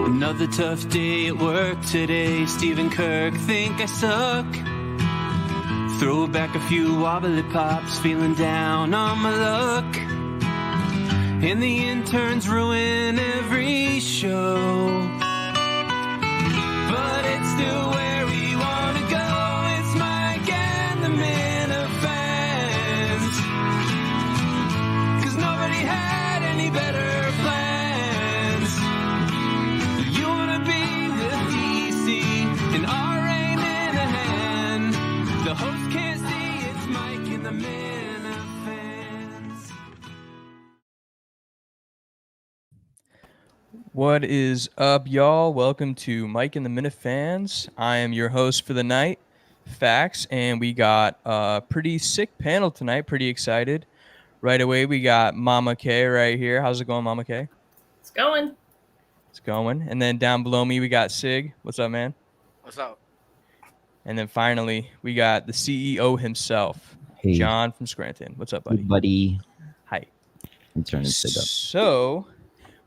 Another tough day at work today. Steve and Kirk think I suck. Throw back a few wobbly pops, feeling down on my luck. And the interns ruin every show. But it's still where we want to go. It's Mike and the Minifans. 'Cause nobody had any better plans. You want to be with DC and RA Minihane. The host can't see, it's Mike and the Minifans. What is up, y'all? Welcome to Mike and the Minifans. I am your host for the night, Fax, and we got a pretty sick panel tonight. Pretty excited. Right away, we got Momma K right here. How's it going, Momma K? It's going. It's going. And then down below me, we got Sig. What's up, man? What's up? And then finally, we got the CEO himself, Hey. John from Scranton. What's up, buddy? Hey, buddy. Hi. I'm turning Sig up. So,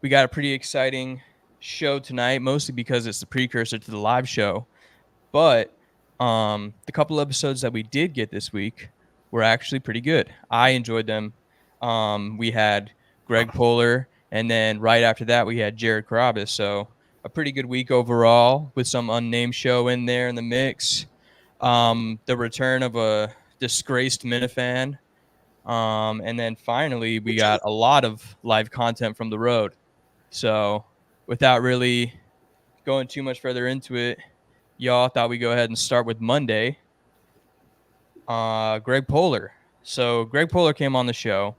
we got a pretty exciting show tonight, mostly because it's the precursor to the live show. But the couple episodes that we did get this week were actually pretty good. I enjoyed them. We had Greg Poehler, and then right after that, we had Jared Carabis. So, a pretty good week overall with some unnamed show in there in the mix. The return of a disgraced Minifan. And then finally, we got a lot of live content from the road. So without really going too much further into it, y'all thought we'd go ahead and start with Monday. Greg Poehler. So Greg Poehler came on the show.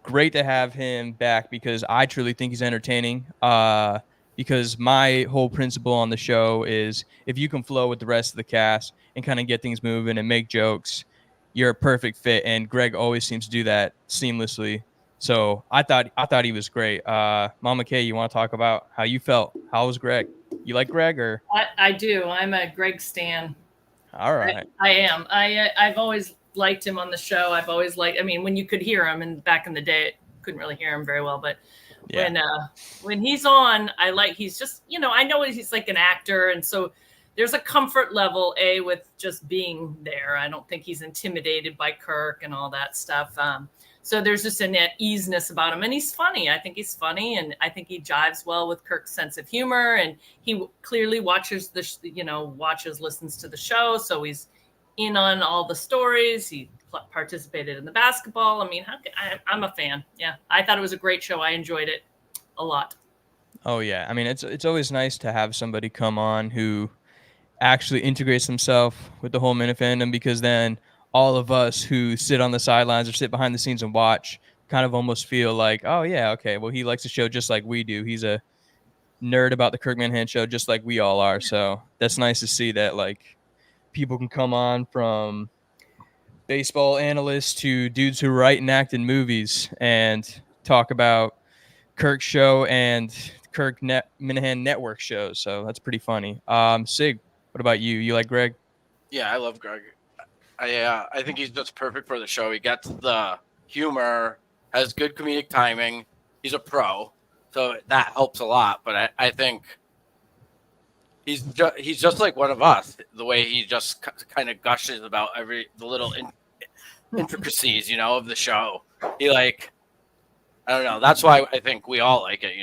Great to have him back because I truly think he's entertaining. Because my whole principle on the show is if you can flow with the rest of the cast and kind of get things moving and make jokes, you're a perfect fit. And Greg always seems to do that seamlessly. So I thought he was great. Momma K, you want to talk about how you felt? How was Greg? You like Greg or? I do. I'm a Greg stan. All right. I am. I've always liked him on the show. I've always liked. I mean, when you could hear him, and back in the day, couldn't really hear him very well. But when he's on, he's just I know he's like an actor, and so there's a comfort level with just being there. I don't think he's intimidated by Kirk and all that stuff. So there's just an easiness about him, and he's funny. I think he's funny, and I think he jives well with Kirk's sense of humor, and he clearly listens to the show, so he's in on all the stories. He participated in the basketball. I mean, I'm a fan. Yeah, I thought it was a great show. I enjoyed it a lot. Oh yeah, I mean it's always nice to have somebody come on who actually integrates himself with the whole Minifandom, because then all of us who sit on the sidelines or sit behind the scenes and watch kind of almost feel like, oh, yeah, okay, well, he likes the show just like we do. He's a nerd about the Kirk Minihane Show just like we all are. So that's nice to see that, like, people can come on from baseball analysts to dudes who write and act in movies and talk about Kirk's show and Kirk Minihane Network shows. So that's pretty funny. Sig, what about you? You like Greg? Yeah, I love Greg. I think he's just perfect for the show. He gets the humor, has good comedic timing. He's a pro, so that helps a lot. But I think he's just like one of us. The way he just kind of gushes about the little intricacies, of the show. I don't know. That's why I think we all like it,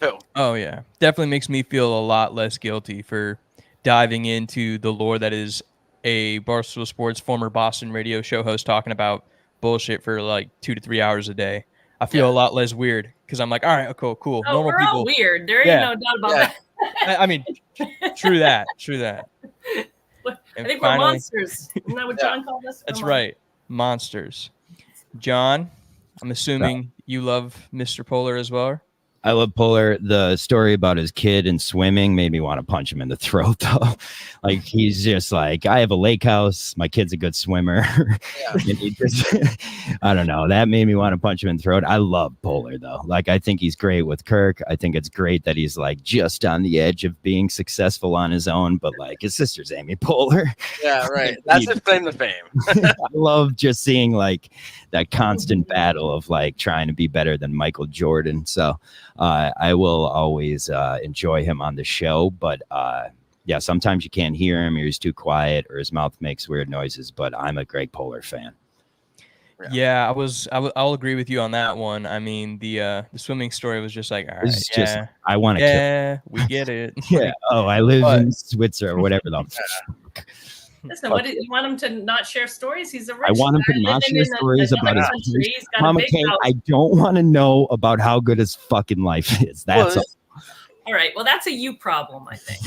too. Oh yeah, definitely makes me feel a lot less guilty for diving into the lore that is a Barstool Sports former Boston radio show host talking about bullshit for like 2 to 3 hours a day. I feel a lot less weird because I'm like, all right, cool. Oh, Normal we're people. all weird. There ain't no doubt about that. I mean, true that. I think we're monsters. Isn't that what John called us? That's right. Monsters. John, I'm assuming you love Mr. Poehler as well? I love Polar. The story about his kid and swimming made me want to punch him in the throat, though. Like, he's just like, I have a lake house. My kid's a good swimmer. Yeah. And he just, I don't know. That made me want to punch him in the throat. I love Polar, though. Like, I think he's great with Kirk. I think it's great that he's like just on the edge of being successful on his own. But like, his sister's Amy Polar. Yeah, right. That's his claim to fame. I love just seeing like that constant battle of like trying to be better than Michael Jordan. So I will always enjoy him on the show, but yeah, sometimes you can't hear him, or he's too quiet, or his mouth makes weird noises. But I'm a Greg Polar fan. Yeah, I'll agree with you on that one. I mean, the swimming story was just like, all right, It's just I want to yeah, we get it. yeah. Oh, I live in Switzerland or whatever. Listen, what you want him to not share stories? He's a rich I want him guy to not living share in stories another about country. his He's got a Momma big K. house. I don't want to know about how good his fucking life is. That's all. All right. Well, that's a you problem, I think.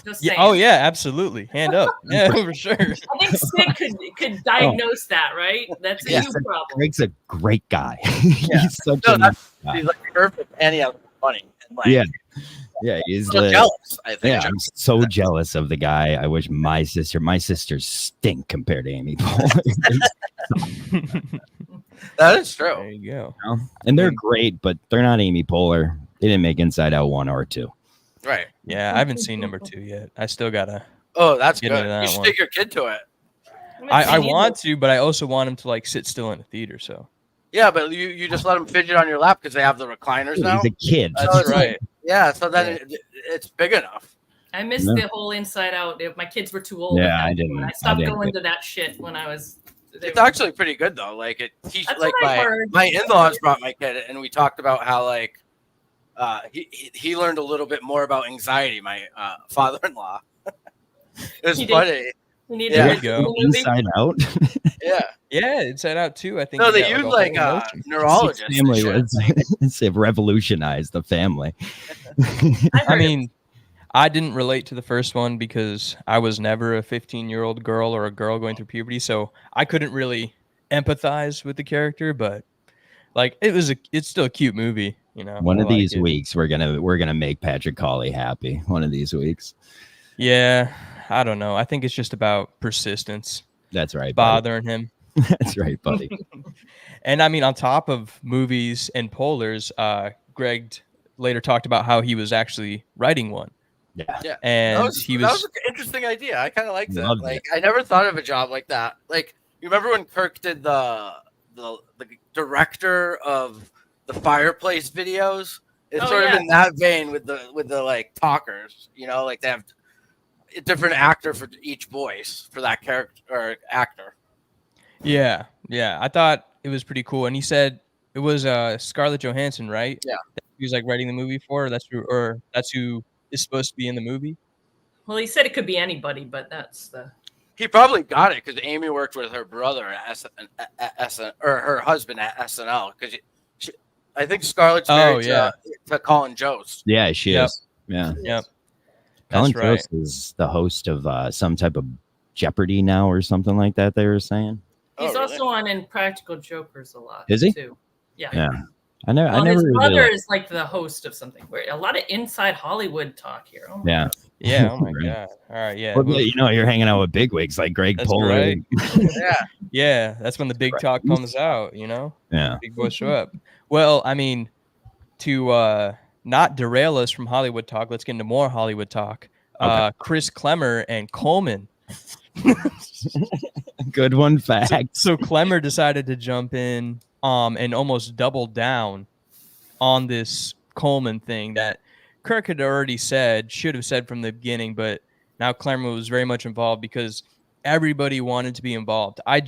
Just saying. Oh yeah, absolutely. Hand up. Yeah, for sure. I think Sig could diagnose that, right? That's a Yes, you problem. Greg's a great guy. He's such No, a nice he's guy. like perfect, and he has money. And like, Yeah. Yeah, he's so lit. jealous. I think. Yeah, I'm so jealous of the guy. I wish my sisters stink compared to Amy Polar. That is true. There you go. And they're great, but they're not Amy Polar. They didn't make Inside Out 1 or 2. Right. Yeah, I haven't seen number 2 yet. I still gotta. Oh, that's Get good. into that You should one. take your kid to it. I want to, but I also want him to like sit still in the theater. So Yeah, but you just let him fidget on your lap because they have the recliners now. He's a kid. That's right. Yeah, so then it's big enough. I missed Yeah. the whole Inside Out. My kids were too old. Yeah, at that I point. didn't- I I stopped didn't going get- to that shit when I was. It's actually pretty good though. Like he's That's like what I heard. my in-laws brought my kid, and we talked about how like he learned a little bit more about anxiety. My father-in-law. It was He did. funny. We need There to you go. the movie. Inside Out. Yeah. yeah, Inside Out 2. I think. No, you they got, use a like whole emotion. neurologists. and Family shit. was they've revolutionized the family. I mean, I didn't relate to the first one because I was never a 15-year-old girl or a girl going through puberty, so I couldn't really empathize with the character. But like, it's still a cute movie, you know. One I of like these it. weeks we're gonna make Patrick Cawley happy. One of these weeks. Yeah, I don't know. I think it's just about persistence That's right, buddy. bothering him. That's right, buddy. And I mean, on top of movies and Polars, Greg later talked about how he was actually writing one. Yeah. Yeah. And That was an interesting idea. I kind of liked it. Loved Like it. I never thought of a job like that. Like you remember when Kirk did the director of the fireplace videos? It's Oh, sort yeah. of in that vein with the like talkers. You know, like they have a different actor for each voice for that character or actor. Yeah. I thought it was pretty cool. And he said it was Scarlett Johansson, right? Yeah. That he was like writing the movie for. That's who is supposed to be in the movie. Well, he said it could be anybody, but that's the. He probably got it because Amy worked with her brother at or her husband at SNL. Because I think Scarlett's married to Colin Jost. Yeah, she Yep. is. Yeah. Yep. Colin That's right. Jost is the host of some type of Jeopardy now or something like that. They were saying. He's Oh, really? also on Impractical Jokers a lot. Is he? Too. Yeah. Yeah. I never. Well, I never his really. brother liked- is like the host of something. Where a lot of inside Hollywood talk here. Oh my Yeah. God. Yeah. Oh my Right. god. All right. Yeah. Well, you know, you're hanging out with bigwigs like Greg That's Polar. right. Yeah. Yeah. That's when the big Right. talk comes out. You know. Yeah. Big boys show up. Well, I mean, to not derail us from Hollywood talk, let's get into more Hollywood talk. Okay. Chris Clemer and Coleman. Good one. Fact. So Clemer decided to jump in and almost double down on this Coleman thing that Kirk had already should have said from the beginning, but now Clemer was very much involved because everybody wanted to be involved. I'm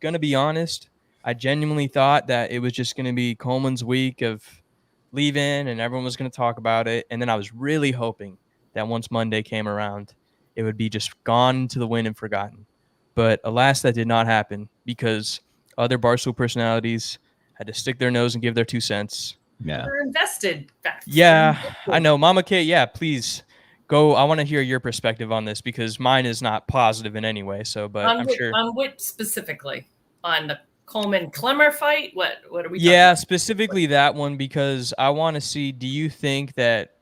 going to be honest. I genuinely thought that it was just going to be Coleman's week of leaving and everyone was going to talk about it. And then I was really hoping that once Monday came around, it would be just gone to the wind and forgotten. But alas, that did not happen because other Barstool personalities had to stick their nose and give their 2 cents. Yeah. They're invested. Facts. Yeah, I know. Momma K, yeah, please go. I want to hear your perspective on this because mine is not positive in any way. So, but I'm sure. On what specifically on the Coleman Clemer fight? What are we talking Yeah, about? specifically that one, because I want to see, do you think that,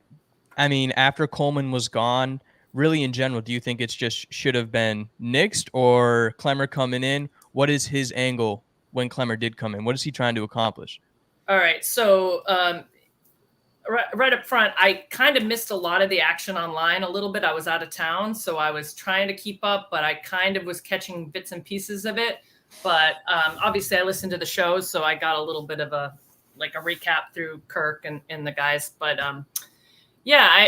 I mean, after Coleman was gone, really in general, do you think it's just should have been nixed or Clemer coming in? What is his angle when Clemer did come in? What is he trying to accomplish? All right. So right up front, I kind of missed a lot of the action online a little bit. I was out of town, so I was trying to keep up, but I kind of was catching bits and pieces of it. But obviously I listened to the shows, so I got a little bit of a recap through Kirk and the guys. But yeah,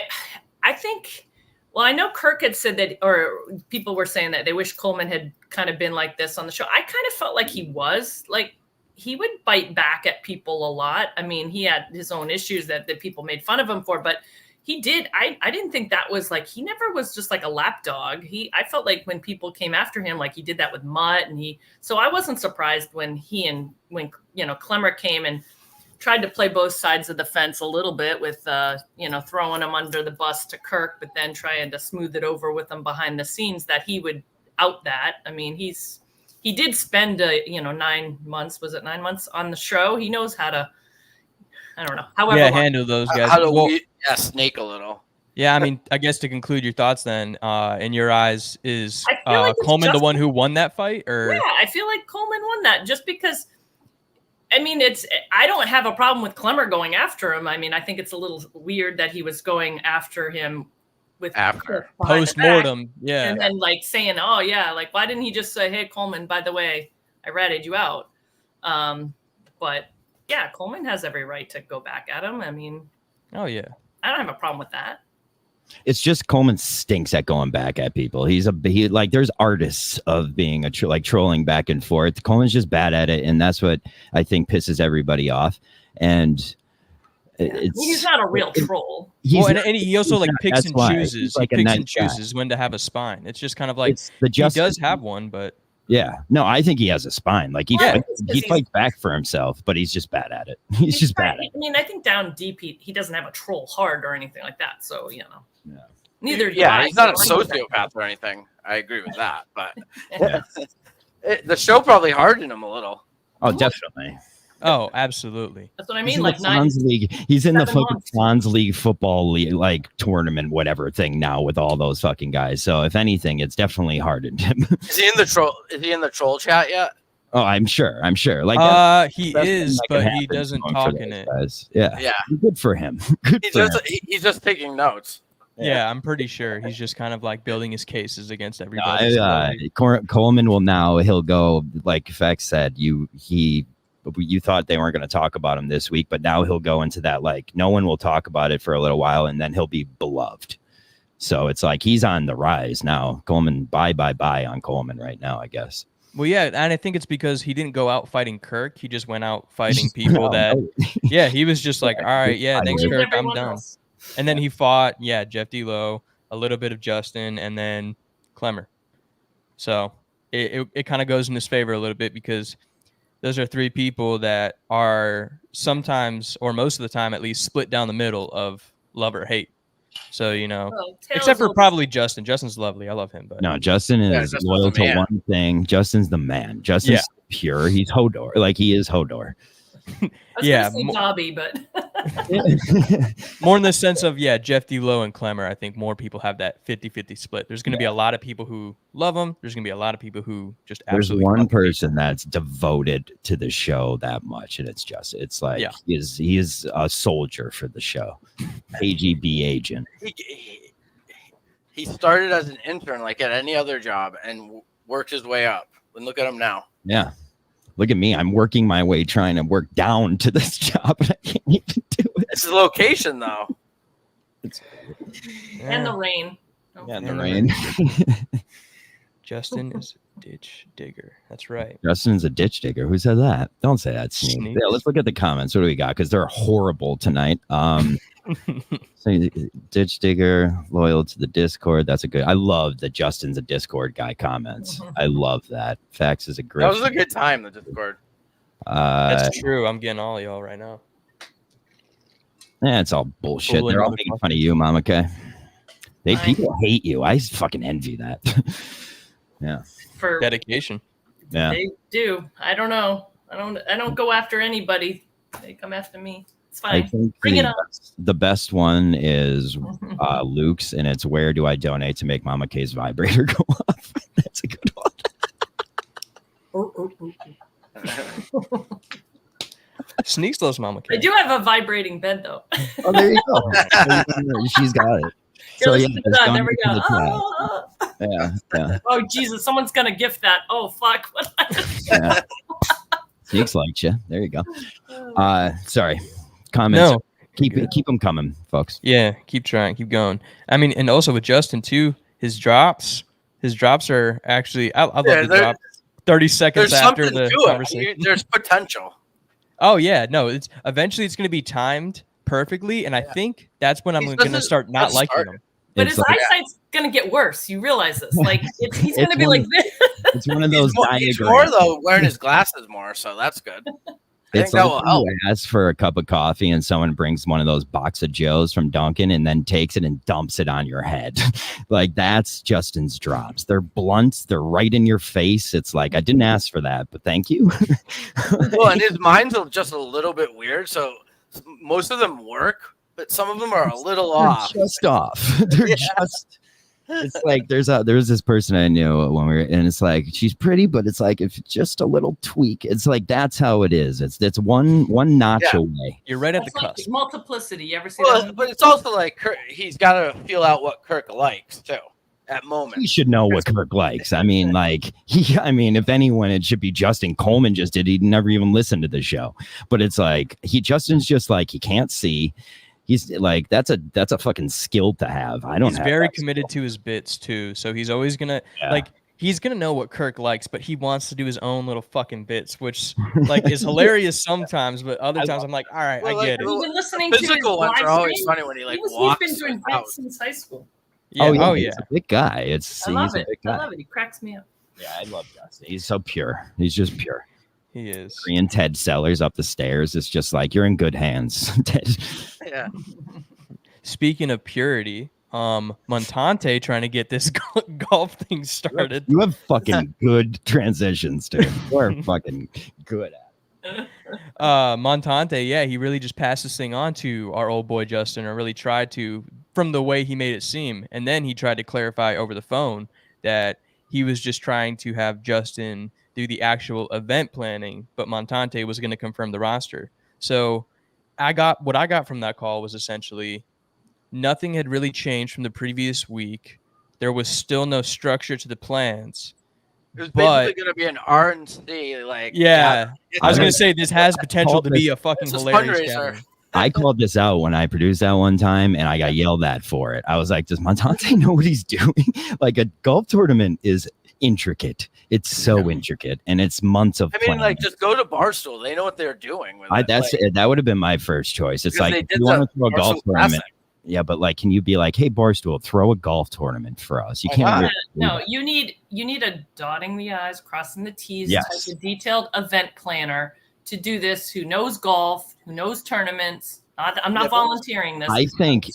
I think, well, I know Kirk had said that, or people were saying that they wish Coleman had kind of been like this on the show. I kind of felt like he was, like, he would bite back at people a lot. I mean, he had his own issues that people made fun of him for, but he did. I didn't think that was like, he never was just like a lapdog. I felt like when people came after him, like he did that with Mutt, and so I wasn't surprised when Clemer came and tried to play both sides of the fence a little bit with, throwing him under the bus to Kirk, but then trying to smooth it over with him behind the scenes, that he would out that. I mean, he did spend, 9 months, was it 9 months on the show? He knows how to, I don't know. However, handle those guys. How to snake a little. Yeah, I mean, I guess to conclude your thoughts then, in your eyes, is like Coleman the one who won that fight? Or yeah, I feel like Coleman won that just because, I mean, I don't have a problem with Clemer going after him. I mean, I think it's a little weird that he was going after him with After post-mortem. Yeah. And then like saying, oh yeah, like, why didn't he just say, hey, Coleman, by the way, I ratted you out. But yeah, Coleman has every right to go back at him. I mean, oh yeah, I don't have a problem with that. It's just Coleman stinks at going back at people. There's artists of being trolling back and forth. Coleman's just bad at it, and that's what I think pisses everybody off. And he's not a real troll. And he also picks and chooses. He picks and chooses when to have a spine. It's just kind of like he does have one, but yeah, no, I think he has a spine. Like he fights back for himself, but he's just bad at it. He's just bad at it. I mean, I think down deep he doesn't have a troll heart or anything like that. So neither. He's not a sociopath or anything. I agree with that, but the show probably hardened him a little. Oh, definitely. Oh, absolutely. That's what I mean. He's in the fucking Fonz League football league, tournament, whatever thing now with all those fucking guys. So if anything, it's definitely hardened him. Is he in the troll chat yet? Oh, I'm sure. He is, but he doesn't talk in it. Guys. Yeah. Good for him. He's just taking notes. Yeah, I'm pretty sure he's just kind of like building his cases against everybody. Coleman he'll go, like Fax said, you thought they weren't going to talk about him this week, but now he'll go into that, no one will talk about it for a little while, and then he'll be beloved. So it's like he's on the rise now. Coleman, bye on Coleman right now, I guess. Well, yeah, and I think it's because he didn't go out fighting Kirk. He just went out fighting people he was just like, all right, thanks, Kirk, I'm done. And then he fought, Jeff D'Lo, a little bit of Justin, and then Clemer. So it kind of goes in his favor a little bit, because those are three people that are sometimes, or most of the time at least, split down the middle of love or hate. So, except for probably Justin. Justin's lovely. I love him. But no, Justin is loyal to one thing. Justin's the man. Justin's pure. He's Hodor. He is Hodor. Dobby, but more in the sense of Jeff D'Lo and Clemer. I think more people have that 50-50 split. There's going to be a lot of people who love him. There's going to be a lot of people who just absolutely. There's one person that's devoted to the show that much, and it's Justin. It's like he is a soldier for the show. KGB agent. He started as an intern, like at any other job, and worked his way up. And look at him now. Yeah. Look at me. I'm working my way trying to work down to this job, and I can't even do it. It's the location, though. And the rain. Yeah, and the rain. Justin is a ditch digger. That's right. Justin's a ditch digger. Who said that? Don't say that, Sneak. Yeah, let's look at the comments. What do we got? Because they're horrible tonight. So ditch digger, loyal to the Discord. That's a good. I love that Justin's a Discord guy comments. I love that. Fax is a great. That was a good time, the Discord. That's true. I'm getting all y'all right now. Yeah, it's all bullshit. They're all making fun of you, Momma K. People hate you. I fucking envy that. Yeah. For dedication. Yeah. They do. I don't know. I don't go after anybody. They come after me. It's I fine. think Bring it on. the best one is Luke's, and it's where do I donate to make Momma K's vibrator go off? That's a good one. Sneaks loves Momma K. I do have a vibrating bed though. Oh, there you go. She's got it. So yeah, There we go. Oh. Yeah. Oh Jesus, someone's gonna gift that. Oh fuck. Yeah. Sneaks liked you. There you go. Sorry. Comments. No. Keep them coming, folks. Yeah, keep trying, keep going. I mean, and also with Justin too, his drops are actually I love the drop 30 seconds after the conversation. There's potential. Oh yeah, no, it's eventually it's going to be timed perfectly, and I think that's when I'm going to start not liking him. But his eyesight's going to get worse. You realize this? Like he's going to be like this. It's one of those diagrams. He's more though wearing his glasses more, so that's good. I think that will help. Ask for a cup of coffee and someone brings one of those box of Joes from Dunkin' and then takes it and dumps it on your head. Like that's Justin's drops. They're blunt. They're right in your face. It's like, I didn't ask for that, but thank you. Well, and his mind's just a little bit weird. So most of them work, but some of them are a little off. Just off. They're just. It's like there was this person I knew when we were, and it's like she's pretty, but it's like if just a little tweak, it's like that's how it is. It's one notch away. You're right at the cusp. Like multiplicity. You ever see that? But it's also like Kirk, he's got to feel out what Kirk likes too at moment. He should know what Kirk likes. I mean, if anyone, it should be Justin. Coleman just did. He'd never even listened to the show, but it's like Justin's just like he can't see. He's like that's a fucking skill to have. He's very committed to his bits too, so he's always gonna he's gonna know what Kirk likes, but he wants to do his own little fucking bits, which like is hilarious sometimes, but other times I'm like, all right, I get it. You've been listening to physical ones are always funny when he walks. He's been doing bits since high school. Yeah, he's a big guy. I love it. I love it. He cracks me up. Yeah, I love Justin. He's so pure. He's just pure. He is. And Ted Sellers up the stairs. It's just like you're in good hands, Ted. Yeah. Speaking of purity, Montante trying to get this golf thing started. You have fucking good transitions, dude. You're fucking good at it. Montante, yeah, he really just passed this thing on to our old boy Justin, or really tried to, from the way he made it seem. And then he tried to clarify over the phone that he was just trying to have Justin do the actual event planning, but Montante was going to confirm the roster. So what I got from that call was essentially nothing had really changed from the previous week. There was still no structure to the plans. It was basically going to be an R&C. I was going to say this has potential to be a fucking hilarious gathering. I called this out when I produced that one time, and I got yelled at for it. I was like, does Montante know what he's doing? Like, a golf tournament is intricate. It's so intricate, and it's months of planning. Just go to Barstool. They know what they're doing with that would have been my first choice. It's like, you want to throw a golf tournament. Yeah, but like, can you be like, hey, Barstool, throw a golf tournament for us? You can't. No, you need a dotting the I's, crossing the T's, type of detailed event planner to do this, who knows golf, who knows tournaments. I'm not volunteering this. I think if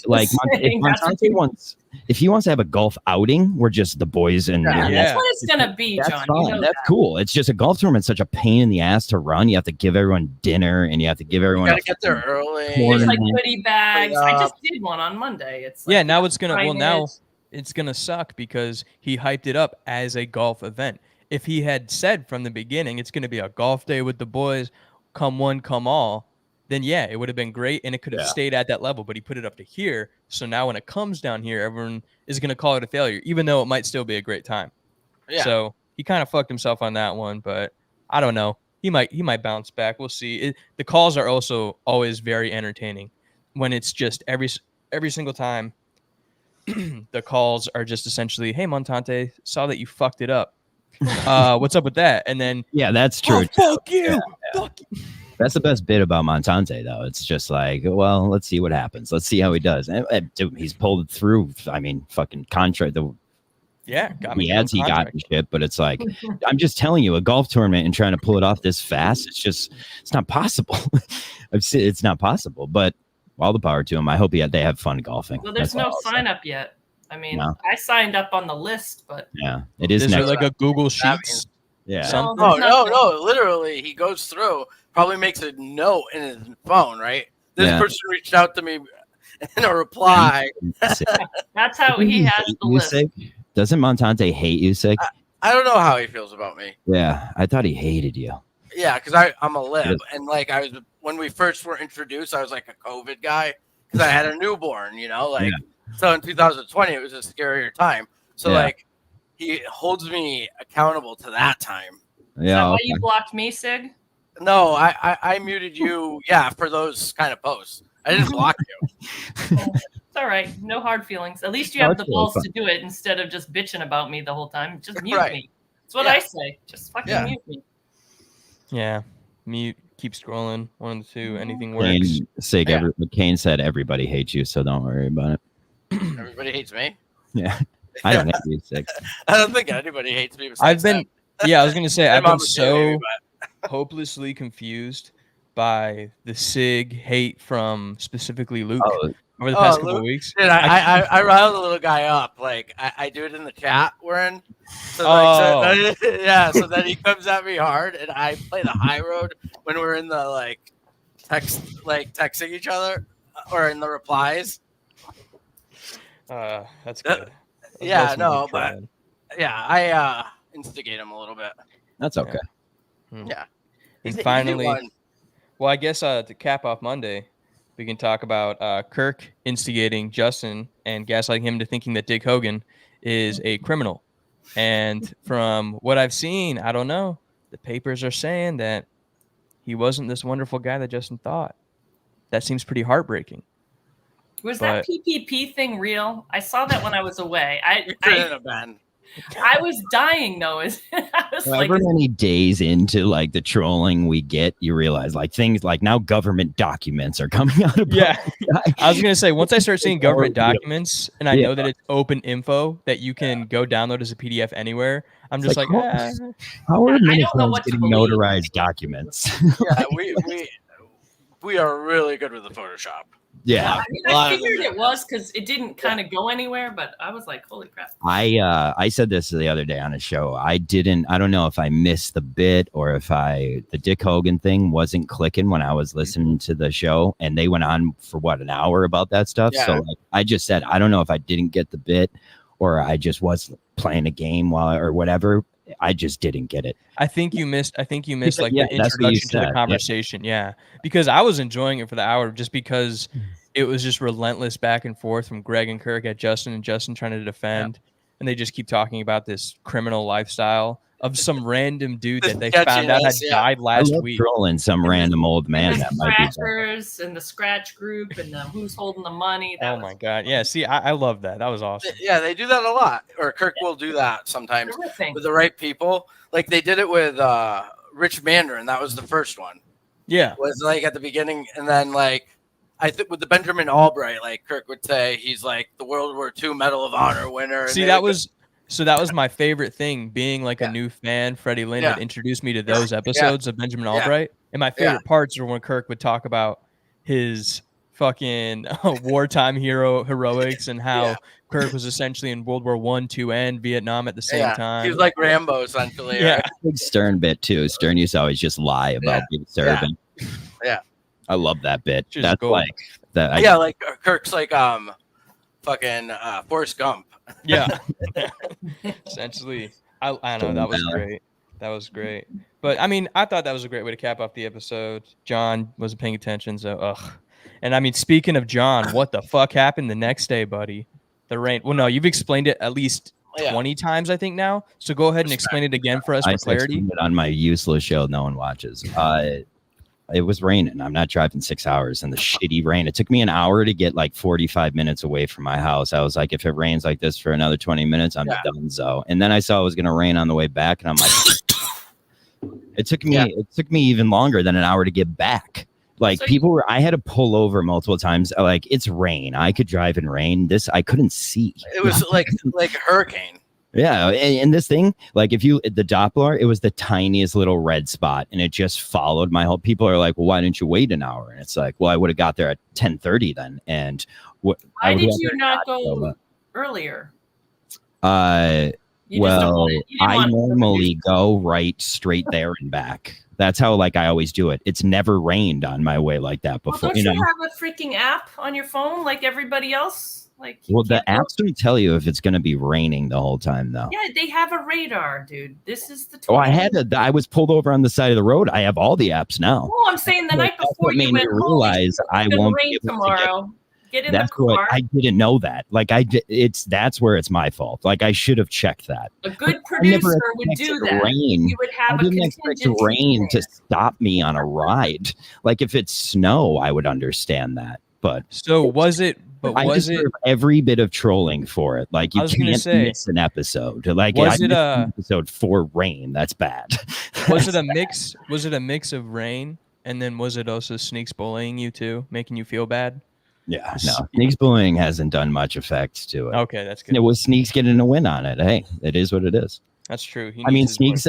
he wants to have a golf outing, we're just the boys and that's what it's gonna be, that's John. Fine. You know that's cool. It's just a golf tournament's such a pain in the ass to run. You have to give everyone dinner, and you have to give everyone. You gotta get there early. There's like goodie bags. I just did one on Monday. It's like, now it's gonna suck because he hyped it up as a golf event. If he had said from the beginning it's gonna be a golf day with the boys, come one, come all, then it would have been great, and it could have stayed at that level, but he put it up to here. So now when it comes down here, everyone is going to call it a failure, even though it might still be a great time. Yeah. So he kind of fucked himself on that one, but I don't know. He might bounce back. We'll see. The calls are also always very entertaining when it's just every single time. The calls are just essentially, hey, Montante, saw that you fucked it up. What's up with that? And then that's true. Fuck you. Fuck you. That's the best bit about Montante, though. It's just like, well, let's see what happens. Let's see how he does. And dude, he's pulled it through. I mean, fucking contract. He got the shit, but it's like, I'm just telling you, a golf tournament and trying to pull it off this fast, it's not possible. It's not possible, but all the power to him. I hope they have fun golfing. Well, there's no sign up yet. I mean, I signed up on the list, but it is like a Google Sheets. Yeah. No, Oh, that's not no. Literally, he goes through, probably makes a note in his phone, right? This person reached out to me in a reply. That's how he has the list. Doesn't Montante hate you, Sig? I don't know how he feels about me. Yeah, I thought he hated you. Yeah, because I'm a lib, and like when we first were introduced, I was like a COVID guy because I had a newborn, So in 2020, it was a scarier time. So like, he holds me accountable to that time. Yeah. Is that why you blocked me, Sig? No, I muted you. Yeah, for those kind of posts, I didn't block you. It's all right. No hard feelings. At least you have the balls to do it instead of just bitching about me the whole time. Just mute me. That's what I say. Just fucking mute me. Yeah. Mute. Keep scrolling. 1 of the 2. Anything works. Sig, Kane said everybody hates you, so don't worry about it. Everybody hates me? Yeah. I don't hate you, Sig. I don't think anybody hates me. I was going to say, I've been so hopelessly confused by the Sig hate from specifically Luke over the past couple of weeks. Dude, I riled the little guy up. Like, I do it in the chat we're in. So, so then he comes at me hard, and I play the high road when we're in the, texting each other or in the replies. That's good. I instigate him a little bit. That's okay. Yeah. And finally, well, I guess to cap off Monday, we can talk about Kirk instigating Justin and gaslighting him into thinking that Dick Hogan is a criminal. And from what I've seen, I don't know, the papers are saying that he wasn't this wonderful guy that Justin thought. That seems pretty heartbreaking. Was that PPP thing real? I saw that when I was away. I was dying though. However many days into the trolling we get, you realize things like now government documents are coming out of I was gonna say, once I start seeing government documents and I know that it's open info that you can go download as a PDF anywhere, I'm just how are Minifans getting notarized documents? Yeah, we are really good with the Photoshop. Yeah, I figured it was because it didn't kind of go anywhere, but I was like, holy crap. I said this the other day on a show. I don't know if I missed the bit or if the Dick Hogan thing wasn't clicking when I was listening to the show, and they went on for an hour about that stuff. Yeah. So I just said, I don't know if I didn't get the bit or I just was playing a game or whatever. I just didn't get it. I think you missed the introduction to the conversation. Yeah. Because I was enjoying it for the hour just because it was just relentless back and forth from Greg and Kirk at Justin and Justin trying to defend. And they just keep talking about this criminal lifestyle of some random dude that they found out had died last week. Trolling some random old man that might be scratchers and the scratch group and the who's holding the money. My God. Yeah. See, I love that. That was awesome. Yeah, they do that a lot. Or Kirk will do that sometimes with the right people. Like they did it with Rich Mandarin. That was the first one. Yeah. It was at the beginning. And then I think with the Benjamin Albright, Kirk would say he's the World War II Medal of Honor winner. See, that was my favorite thing, being a new fan. Freddie Lynn had introduced me to those episodes of Benjamin Albright. And my favorite parts are when Kirk would talk about his fucking wartime heroics and how Kirk was essentially in World War I, II, and Vietnam at the same time. He was like Rambo, essentially. Yeah. Big Stern bit, too. Stern used to always just lie about being serving. Yeah. I love that bit. That's cool. Kirk's fucking Forrest Gump. Yeah. Essentially. I know, that was great. That was great. But, I mean, I thought that was a great way to cap off the episode. John wasn't paying attention, so, ugh. And, I mean, speaking of John, what the fuck happened the next day, buddy? The rain. Well, no, you've explained it at least 20 times, I think, now. So go ahead and explain it again for us for clarity. I explained it on my useless show no one watches. It was raining. I'm not driving 6 hours in the shitty rain. It took me an hour to get 45 minutes away from my house. I was like, if it rains like this for another 20 minutes, I'm done. So, and then I saw it was going to rain on the way back, and I'm like, it took me even longer than an hour to get back. I had to pull over multiple times. It's rain. I could drive in rain. I couldn't see. It was like a hurricane. Yeah, and this thing, the Doppler, it was the tiniest little red spot, and it just followed my whole. People are like, "Well, why didn't you wait an hour?" And it's like, "Well, I would have got there at 10:30 then." And why did you not go earlier? Well, I normally go right straight there and back. That's how like I always do it. It's never rained on my way like that before. Well, don't you have a freaking app on your phone like everybody else? Like, well, the apps don't tell you if it's going to be raining the whole time, though. Yeah, they have a radar, dude. This is the. I was pulled over on the side of the road. I have all the apps now. Oh, I'm saying the night before you went realize I won't rain tomorrow. Get in the car. What I didn't know that. Like that's where it's my fault. Like I should have checked that. A good producer would do that. Rain. You would have I didn't expect rain to stop me on a ride. Like if it's snow, I would understand that. But so was it? But I deserve every bit of trolling for it. Like you can't miss an episode. Like was it an episode for rain? That's bad. Was it a mix? Was it a mix of rain and then was it also Sneaks bullying you too, making you feel bad? Yeah, no. Sneaks bullying hasn't done much effect to it. Okay, that's good. It was Sneaks getting a win on it. Hey, it is what it is. That's true. I mean, Sneaks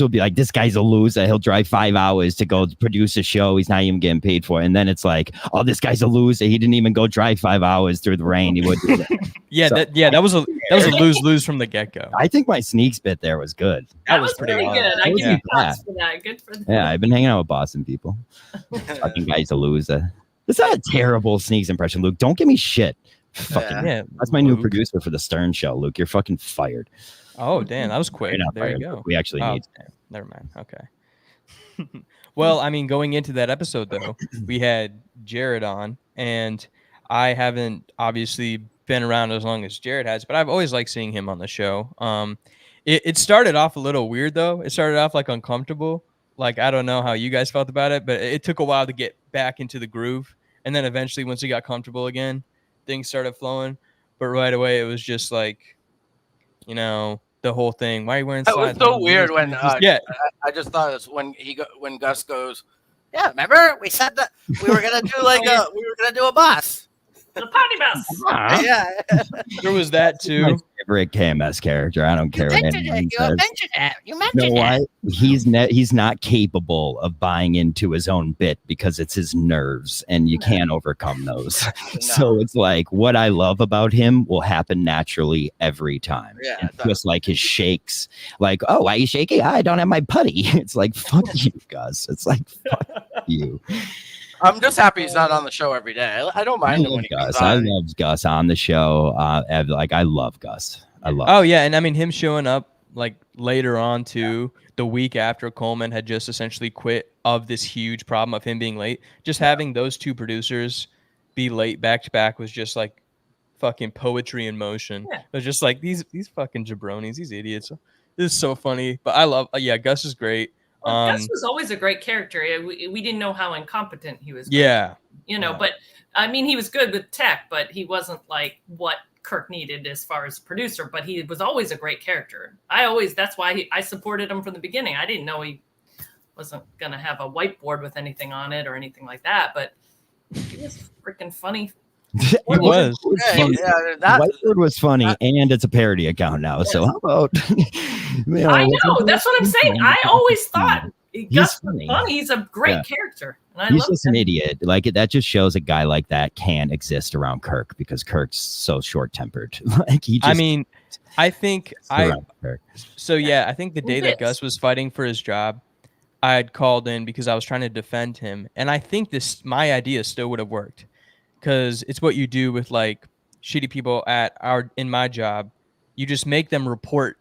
will be like, this guy's a loser. He'll drive 5 hours to go produce a show. He's not even getting paid for it. And then it's like, oh, this guy's a loser. He didn't even go drive 5 hours through the rain. He would do that. That was a lose from the get-go. I think my Sneaks bit there was good. That was pretty good. I give you props for that. Good for that. Yeah, I've been hanging out with Boston people. Fucking guy's a loser. It's not a terrible Sneaks impression, Luke. Don't give me shit. Fucking that's my new producer for the Stern Show, Luke. You're fucking fired. Oh, damn, that was quick. There you go. We actually need. Never mind. Okay. Well, I mean, going into that episode though, we had Jared on, and I haven't obviously been around as long as Jared has, but I've always liked seeing him on the show. It started off a little weird though. It started off like uncomfortable. Like I don't know how you guys felt about it, but it took a while to get back into the groove. And then eventually, once he got comfortable again, things started flowing. But right away, it was just like, you know, the whole thing. Why are you wearing slides? It was so weird when I just thought it's when Gus goes, yeah, remember we said that we were gonna do a bus. The potty bus. Yeah. There was that too. My favorite KMS character. I don't care what anyone says. You mentioned that. He's not capable of buying into his own bit because it's his nerves, and you can't overcome those. No. So it's like what I love about him will happen naturally every time. Yeah, just like his shakes. Like, oh, why are you shaking? I don't have my putty. It's like fuck you, Gus. It's like fuck you. I'm just happy he's not on the show every day. I don't mind him when he comes on. I love Gus on the show. Like I love Gus. I love. Oh yeah, and I mean him showing up like later on too, the week after Coleman had just essentially quit of this huge problem of him being late. Just having those two producers be late back to back was just like fucking poetry in motion. Yeah. It was just like these fucking jabronis, these idiots. This is so funny. But I love. Gus is great. Well, Gus was always a great character. We didn't know how incompetent he was. Yeah. But I mean, he was good with tech, but he wasn't like what Kirk needed as far as producer, but he was always a great character. That's why I supported him from the beginning. I didn't know he wasn't going to have a whiteboard with anything on it or anything like that, but he was freaking funny. It was. Whiteboard was funny, and it's a parody account now. Yes. So how about? I know. That's what I'm saying. I always thought Gus was funny. He's a great character. And he's just an idiot. Like that just shows a guy like that can't exist around Kirk because Kirk's so short-tempered. Like he. Just, I think So yeah, I think the day that Gus was fighting for his job, I had called in because I was trying to defend him, and I think my idea still would have worked. Because it's what you do with like shitty people in my job. You just make them report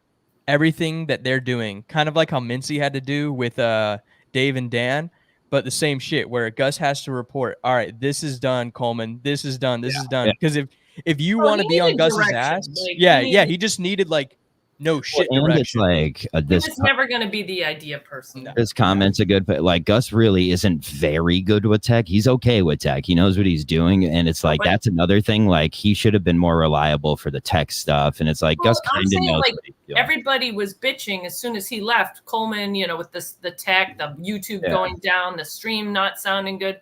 everything that they're doing, kind of like how Mincy had to do with Dave and Dan, but the same shit where Gus has to report. All right, this is done, Coleman. This is done. This is done. Because if you want to be on Gus's ass, he just needed like no shit direction. It's like this is never going to be the idea person. This comment's a good, but like Gus really isn't very good with tech. He's okay with tech. He knows what he's doing, and it's like that's another thing. Like he should have been more reliable for the tech stuff, and it's like Gus kind of knows. Like, what he's doing. Everybody was bitching as soon as he left. Coleman, with the tech, the YouTube going down, the stream not sounding good,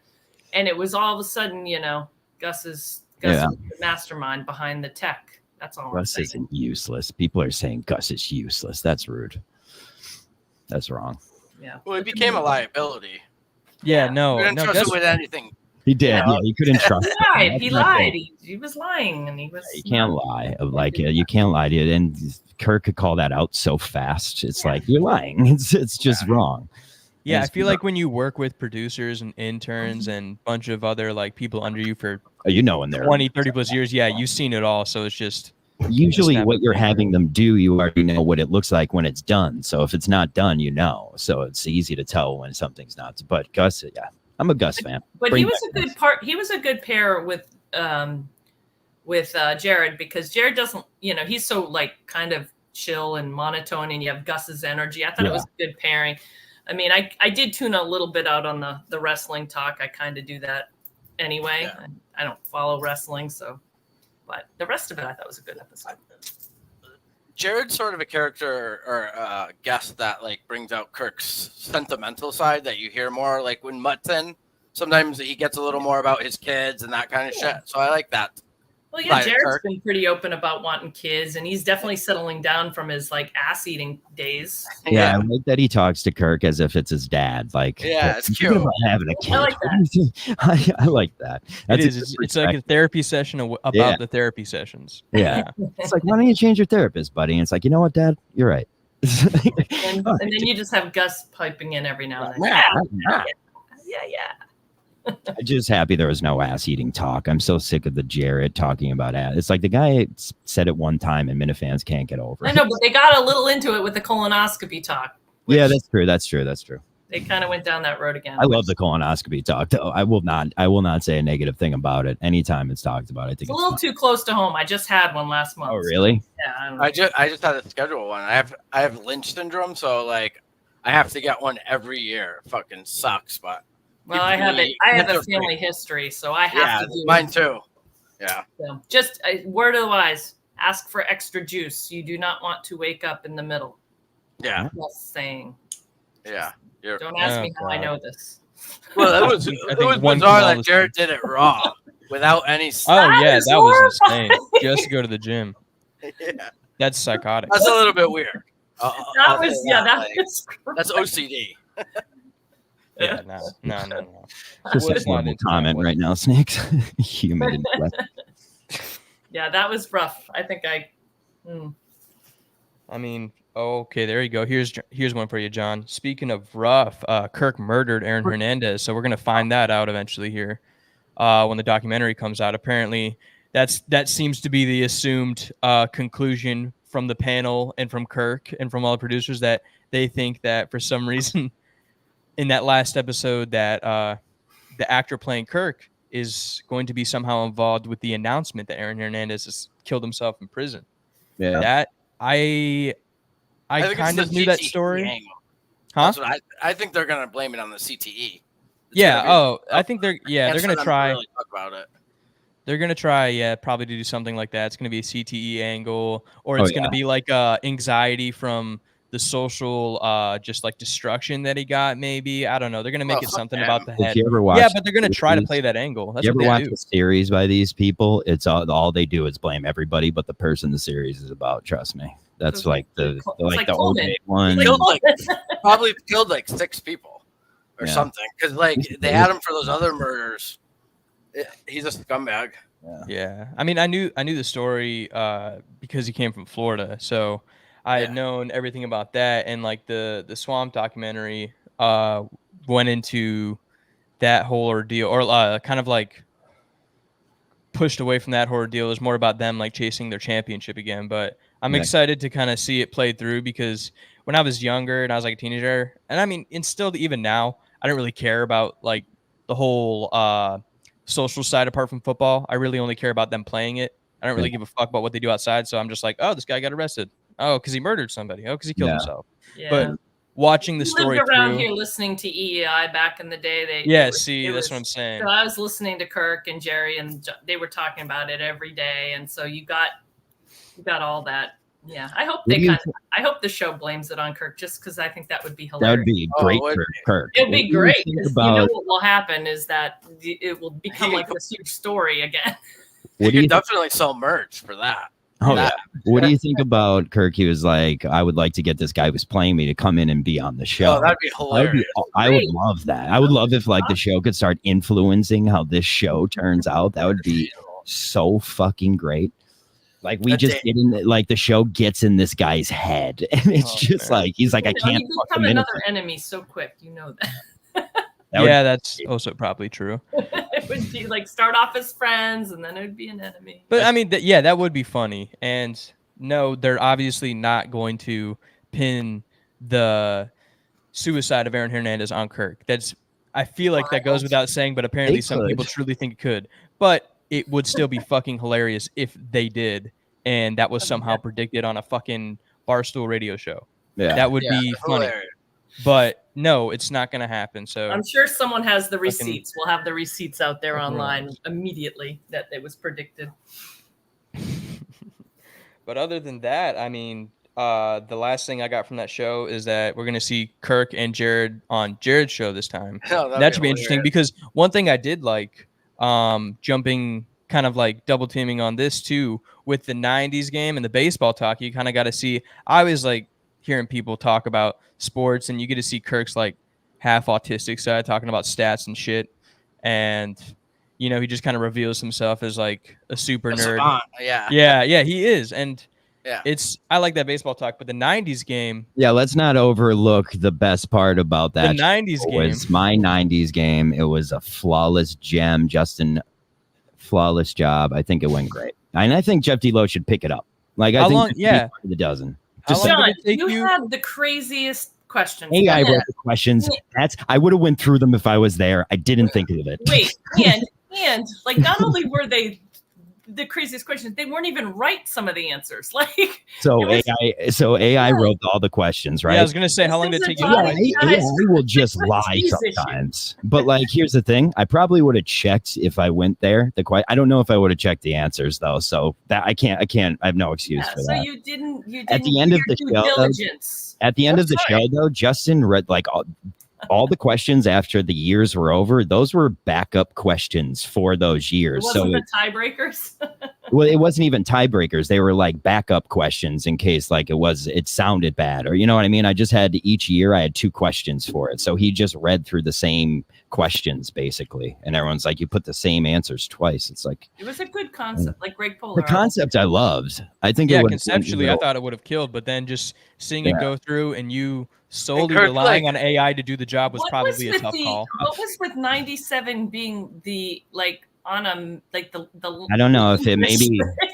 and it was all of a sudden, Gus is the mastermind behind the tech. That's all. Gus isn't useless. People are saying Gus is useless. That's rude. That's wrong. Yeah. Well, it became a liability. Yeah, no. We didn't trust him with anything. He did. Yeah, you couldn't trust him. He lied. He was lying, and he was. You can't lie. You can't lie to it. And Kirk could call that out so fast. It's like you're lying. It's just wrong. Yeah, I feel like when you work with producers and interns and a bunch of other like people under you for in there 20, 30 plus years, you've seen it all. So it's just usually what you're having them do, you already know what it looks like when it's done. So if it's not done, so it's easy to tell when something's not. But Gus, I'm a Gus fan. But he was a good part. He was a good pair with Jared, because Jared doesn't, he's so like kind of chill and monotone, and you have Gus's energy. I thought it was a good pairing. I mean, I did tune a little bit out on the wrestling talk. I kind of do that anyway. Yeah. I don't follow wrestling, but the rest of it I thought was a good episode. Jared's sort of a character or a guest that like brings out Kirk's sentimental side that you hear more. Like when Mutt's in, sometimes he gets a little more about his kids and that kind of shit. So I like that. Well, yeah, Jared's been pretty open about wanting kids, and he's definitely settling down from his like ass eating days. Yeah, I like that he talks to Kirk as if it's his dad. Like, it's cute. About having a kid. I like that. I like that. It's like a therapy session about the therapy sessions. Yeah, it's like, why don't you change your therapist, buddy? And it's like, you know what, Dad, you're right. and then you just have Gus piping in every now and then. Yeah. I'm just happy there was no ass eating talk. I'm so sick of the Jared talking about ass. It's like the guy said it one time and Minifans can't get over it. I know, but they got a little into it with the colonoscopy talk. Yeah, that's true. They kind of went down that road again. I love the colonoscopy talk, though. I will not say a negative thing about it. Anytime it's talked about, I think it's a little too close to home. I just had one last month. Oh, really? Yeah. I just had to schedule one. I have Lynch syndrome, so like I have to get one every year. Fucking sucks, but. Well, I have a family history, so I have to do mine too. Yeah. So just a word of the wise: ask for extra juice. You do not want to wake up in the middle. Yeah. Just saying. Yeah. Don't ask me how I know this. Well, it was bizarre that Jared did it raw without any. Oh yeah, that was insane. Just to go to the gym. Yeah. That's psychotic. That's a little bit weird. That's OCD. Yeah, no. Just a horrible comment right now, Snakes. Humid and wet. Yeah, that was rough. I think I mean, okay, there you go. Here's one for you, John. Speaking of rough, Kirk murdered Aaron Hernandez, so we're gonna find that out eventually here when the documentary comes out. Apparently, that seems to be the assumed conclusion from the panel and from Kirk and from all the producers, that they think that for some reason, in that last episode, that the actor playing Kirk is going to be somehow involved with the announcement that Aaron Hernandez has killed himself in prison. Yeah, that I kind of knew that story. Angle. Huh? I think they're gonna blame it on the CTE. I think they're gonna try. Really talk about it. They're gonna try, probably to do something like that. It's gonna be a CTE angle, or it's gonna be like anxiety from the social just like destruction that he got. Maybe, I don't know, they're gonna make it something about the head. But they're gonna try to play that angle. That's you what ever they watch do. a series by these people? It's all they do is blame everybody but the person the series is about. Trust me, that's like the Coleman. old one. Probably killed like 6 people or something, because like they had him for those other murders. He's a scumbag. Yeah. I mean, I knew the story because he came from Florida, so I had known everything about that, and like the Swamp documentary went into that whole ordeal, or kind of like pushed away from that whole ordeal. It was more about them like chasing their championship again. But I'm excited to kind of see it played through, because when I was younger and I was like a teenager, and I mean, and still even now, I don't really care about like the whole social side apart from football. I really only care about them playing it. I don't really give a fuck about what they do outside. So I'm just like, oh, this guy got arrested. Oh, because he murdered somebody. Oh, because he killed himself. Yeah. But watching the story lived around through, here listening to EEI back in the day. That's what I'm saying. So I was listening to Kirk and Jerry, and they were talking about it every day, and so you got all that. Yeah, I hope I hope the show blames it on Kirk, just because I think that would be hilarious. That would be great for Kirk. It'd be great, because you know what will happen is that it will become like this huge story again. You could definitely sell merch for that. Oh yeah. What do you think about Kirk? He was like, I would like to get this guy who's playing me to come in and be on the show. Oh, that'd be hilarious. I would love that. I would love if like the show could start influencing how this show turns out. That would be so fucking great. Like we just get in, like the show gets in this guy's head, and it's just like he's like, I can't. He'd become another enemy so quick, you know that. That's also probably true. It would be like start off as friends, and then it would be an enemy. But I mean, that would be funny. And no, they're obviously not going to pin the suicide of Aaron Hernandez on Kirk. I feel like that goes without saying, but apparently some people truly think it could. But it would still be fucking hilarious if they did, and that was somehow predicted on a fucking Barstool radio show. Yeah, that would be funny. Hilarious. But no, it's not going to happen. So I'm sure someone has the receipts. We'll have the receipts out there online immediately that it was predicted. But other than that, I mean, the last thing I got from that show is that we're going to see Kirk and Jared on Jared's show this time. That should be interesting because one thing I did like, jumping kind of like double teaming on this too, with the 90s game and the baseball talk, you kind of got to see, I was like hearing people talk about sports and you get to see Kirk's like half autistic side talking about stats and shit. And, you know, he just kind of reveals himself as like a super nerd. Savant. Yeah, he is. And I like that baseball talk, but the 90s game. Yeah, let's not overlook the best part about that. The 90s game was my 90s game. It was a flawless gem. Justin, flawless job. I think it went great. And I think Jeff D-Lo should pick it up. Like, I think the dozen. John, you had the craziest questions. I wrote the questions. I would have went through them if I was there. I didn't think of it. Wait, and like not only were they the craziest questions, they weren't even right some of the ansers. Like AI wrote all the questions, right? Yeah, I was gonna say, how long did it take you? AI will just lie sometimes. But like, here's the thing: I probably would have checked if I went there. I don't know if I would have checked the ansers though. So that I can't. I have no excuse for that. So you didn't. At the end of the show, at the end of the show, though, Justin read like all the questions after the years were over. Those were backup questions for those years. It wasn't the tiebreakers. Well, it wasn't even tiebreakers. They were like backup questions in case like it sounded bad, or you know what I mean? I just had each year I had 2 questions for it. So he just read through the same questions basically. And everyone's like, you put the same answers twice. It's like, it was a good concept, like Greg Polar. The concept I loved. I think conceptually I thought it would have killed, but then just seeing it go through and you solely relying on AI to do the job was probably a tough call. What was with 97 being the like on a like the I don't know if it maybe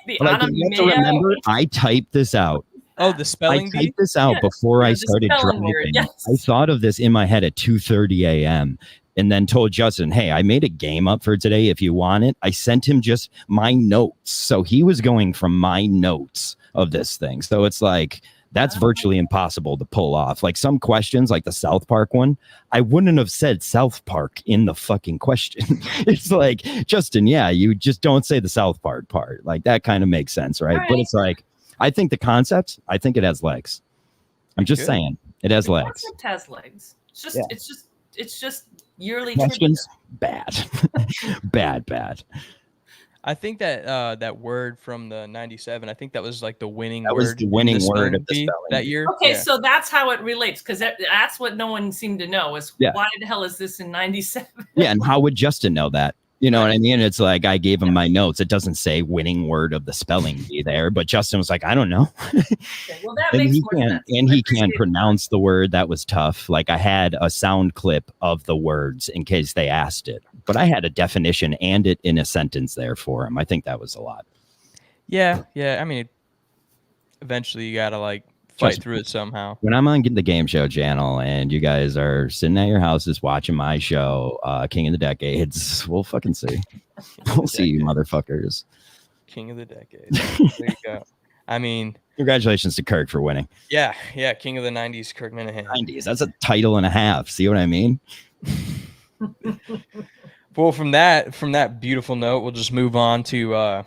you have to remember I typed this out. Oh, the spelling bee? I typed this out before I started driving. Yes. I thought of this in my head at 2:30 a.m. and then told Justin, hey, I made a game up for today if you want it. I sent him just my notes. So he was going from my notes of this thing. So it's like, that's virtually impossible to pull off. Like some questions, like the South Park one, I wouldn't have said South Park in the fucking question. It's like, Justin, you just don't say the South Park part. Like that kind of makes sense, right? But it's like, I think the concept, I think it has legs. I'm just saying, it has legs. Concept has legs. It's just yearly questions. Bad, bad. I think that that word from the 97, I think that was like the winning word. That was the winning word of the that year. Okay, so that's how it relates, because that's what no one seemed to know is why the hell is this in 97? Yeah, and how would Justin know that? You know what I mean? It's like I gave him my notes. It doesn't say winning word of the spelling bee there, but Justin was like, I don't know. Okay, well, that makes more sense. And he can't pronounce the word. That was tough. Like I had a sound clip of the words in case they asked it, but I had a definition and it in a sentence there for him. I think that was a lot. Yeah. I mean, eventually you got to like fight through it somehow. When I'm on the game show channel and you guys are sitting at your houses watching my show, King of the Decades, we'll fucking see. We'll see you motherfuckers. King of the Decades. There you go. I mean, congratulations to Kirk for winning. Yeah. King of the 90s, Kirk Minihane. 90s. That's a title and a half. See what I mean? Well, from that beautiful note, we'll just move on to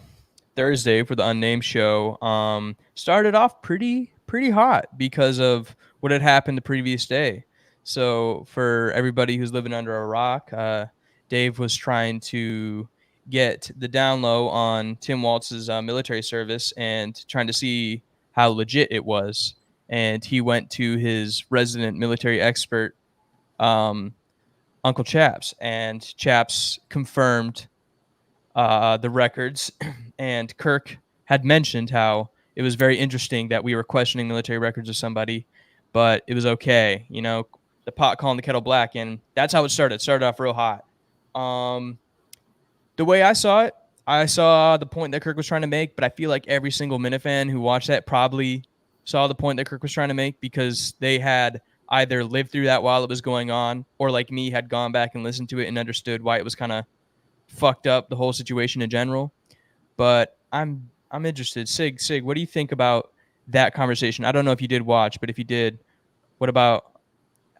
Thursday for the Unnamed show. Started off pretty hot because of what had happened the previous day. So for everybody who's living under a rock, Dave was trying to get the down low on Tim Waltz's military service and trying to see how legit it was. And he went to his resident military expert, Uncle Chaps, and Chaps confirmed the records. And Kirk had mentioned how it was very interesting that we were questioning military records of somebody, but it was okay. You know, the pot calling the kettle black, and that's how it started. It started off real hot. The way I saw it, I saw the point that Kirk was trying to make, but I feel like every single Minifan who watched that probably saw the point that Kirk was trying to make because they had either lived through that while it was going on, or like me, had gone back and listened to it and understood why it was kind of fucked up, the whole situation in general. But I'm interested. Sig, what do you think about that conversation? I don't know if you did watch, but if you did, what about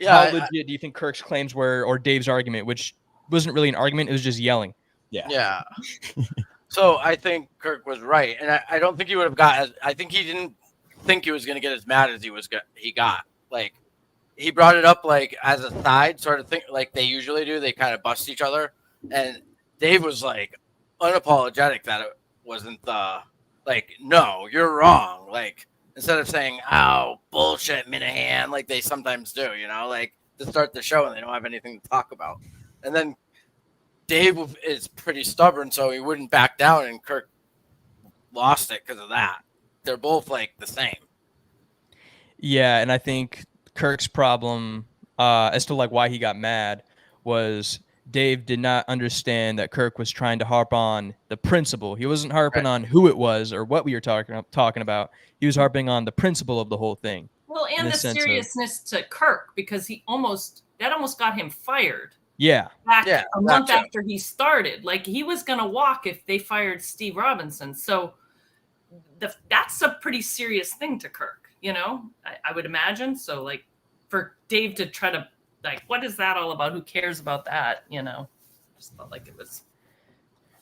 how legit do you think Kirk's claims were, or Dave's argument, which wasn't really an argument, it was just yelling? Yeah. So I think Kirk was right, and I don't think he would have got. I think he didn't think he was going to get as mad as he got. Like, he brought it up like as a side sort of thing, like they usually do. They kind of bust each other, and Dave was like unapologetic that it wasn't like, no, you're wrong. Like, instead of saying, "Oh, bullshit, Minihane," like they sometimes do, you know, like to start the show and they don't have anything to talk about, and then Dave is pretty stubborn, so he wouldn't back down, and Kirk lost it because of that. They're both like the same. Yeah, and I think Kirk's problem as to like why he got mad was Dave did not understand that Kirk was trying to harp on the principle. He wasn't harping on who it was or what we were talking about. He was harping on the principle of the whole thing. Well, and the seriousness to Kirk, because almost got him fired. Yeah. A month after he started. Like, he was going to walk if they fired Steve Robinson. So that's a pretty serious thing to Kirk, you know, I would imagine. So, like, for Dave to try to, like, what is that all about? Who cares about that? You know, just felt like it was.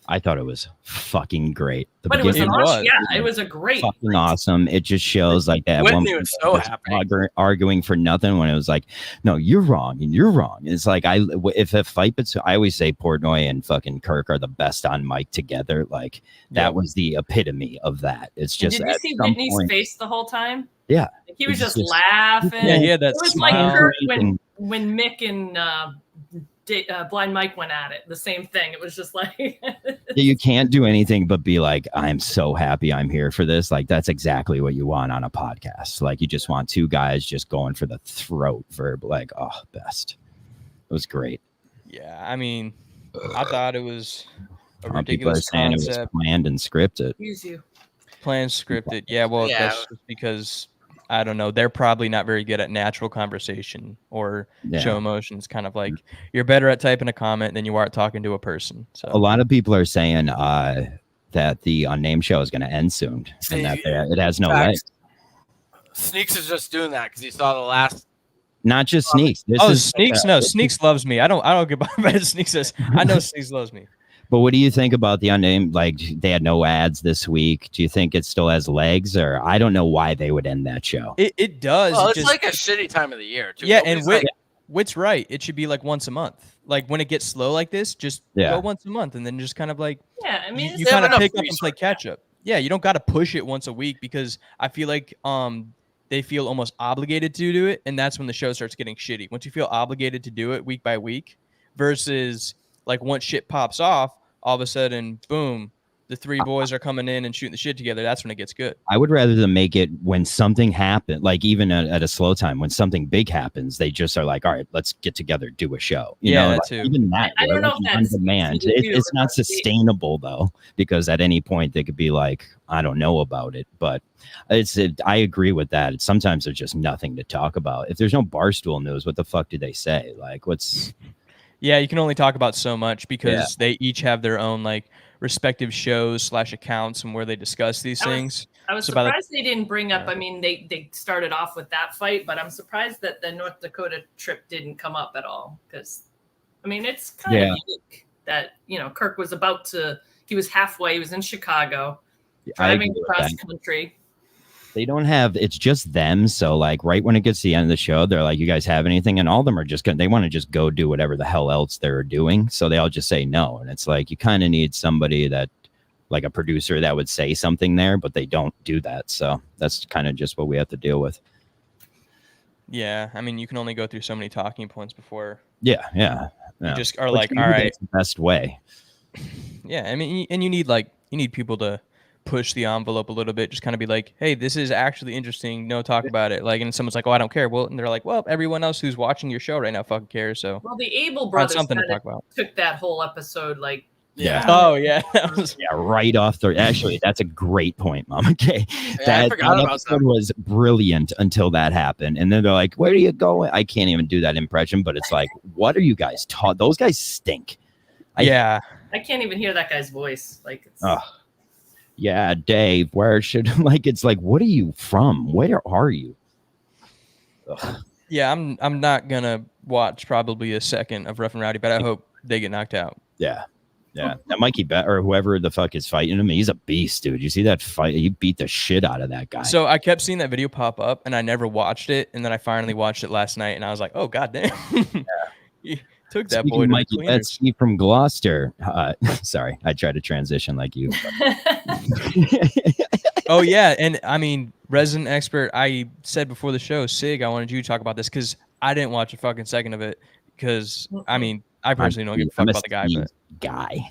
I thought it was fucking great. But it was awesome. Yeah, it was a great, fucking awesome. It just shows like that. Whitney was so happy, arguing for nothing when it was like, no, you're wrong and you're wrong. It's like if a fight, but I always say Portnoy and fucking Kirk are the best on mic together. Like that was the epitome of that. It's just. Did you see Whitney's face the whole time? Yeah, like he was just laughing. Yeah, he had that. It was smile. like Kirk when Mick and Blind Mike went at it, the same thing. It was just like you can't do anything but be like, I'm so happy I'm here for this. Like, that's exactly what you want on a podcast. Like, you just want two guys just going for the throat verb. Like, oh, best. It was great. Yeah, I mean, I thought it was a ridiculous concept. It was planned and scripted. Planned, scripted. Yeah, well, that's just because I don't know. They're probably not very good at natural conversation or show emotions. Kind of like you're better at typing a comment than you are at talking to a person. So a lot of people are saying that the Unnamed show is going to end soon and that it has no legs. Sneaks is just doing that because he saw the last. Not just Sneaks. Sneaks. No, Sneaks loves me. I don't get by Sneaks says. I know Sneaks loves me. But what do you think about the Unnamed? Like, they had no ads this week. Do you think it still has legs, or I don't know why they would end that show? It does. Well, it's like a shitty time of the year, too. Yeah, and Whit's right. It should be like once a month. Like when it gets slow like this, just go once a month, and then just kind of like I mean, you kind of pick up and play catch up. Yeah, you don't got to push it once a week because I feel like they feel almost obligated to do it, and that's when the show starts getting shitty. Once you feel obligated to do it week by week, versus like once shit pops off, all of a sudden, boom, the three boys are coming in and shooting the shit together. That's when it gets good. I would rather them make it when something happened, like even at a slow time, when something big happens, they just are like, all right, let's get together, do a show. You know, that too. Even that, I don't know if that's on demand. It's not sustainable though, because at any point they could be like, I don't know about it, but I agree with that. Sometimes there's just nothing to talk about. If there's no Barstool News, what the fuck did they say? Like, what's... Yeah, you can only talk about so much because they each have their own like respective shows / accounts and where they discuss these things. I was surprised they didn't bring up. I mean, they started off with that fight, but I'm surprised that the North Dakota trip didn't come up at all. Because, I mean, it's kind of unique that Kirk was he was halfway. He was in Chicago, driving across country. They don't have, it's just them. So like right when it gets to the end of the show, they're like, you guys have anything? And all of them are just they want to just go do whatever the hell else they're doing. So they all just say no. And it's like, you kind of need somebody that, like a producer that would say something there, but they don't do that. So that's kind of just what we have to deal with. Yeah. I mean, you can only go through so many talking points before. Yeah. You just are like, all right. That's the best way. Yeah. I mean, and you need people to push the envelope a little bit, just kind of be like, hey, this is actually interesting, no, talk about it. Like, and someone's like, oh, I don't care. Well, and they're like, well, everyone else who's watching your show right now fucking cares. So well, the Abel brothers something to talk about. Took that whole episode like oh yeah. Right off the actually that's a great point, Momma K. I forgot about episode was brilliant until that happened. And then they're like, where are you going? I can't even do that impression, but it's like, what are you guys taught? Those guys stink. I can't even hear that guy's voice. Like it's yeah, Dave, where should like it's like, what are you from? Where are you? Ugh. Yeah, I'm not gonna watch probably a second of Rough and Rowdy, but I hope they get knocked out. Yeah. That Mikey or whoever the fuck is fighting him, he's a beast, dude. You see that fight? He beat the shit out of that guy. So I kept seeing that video pop up and I never watched it, and then I finally watched it last night and I was like, oh goddamn. He took that boy to Mikey, the that's Steve from Gloucester. Sorry, I tried to transition like you. Oh yeah, and I mean, resident expert, I said before the show, Sig, I wanted you to talk about this because I didn't watch a fucking second of it because I mean, I personally don't give a fuck about the guy, but guy.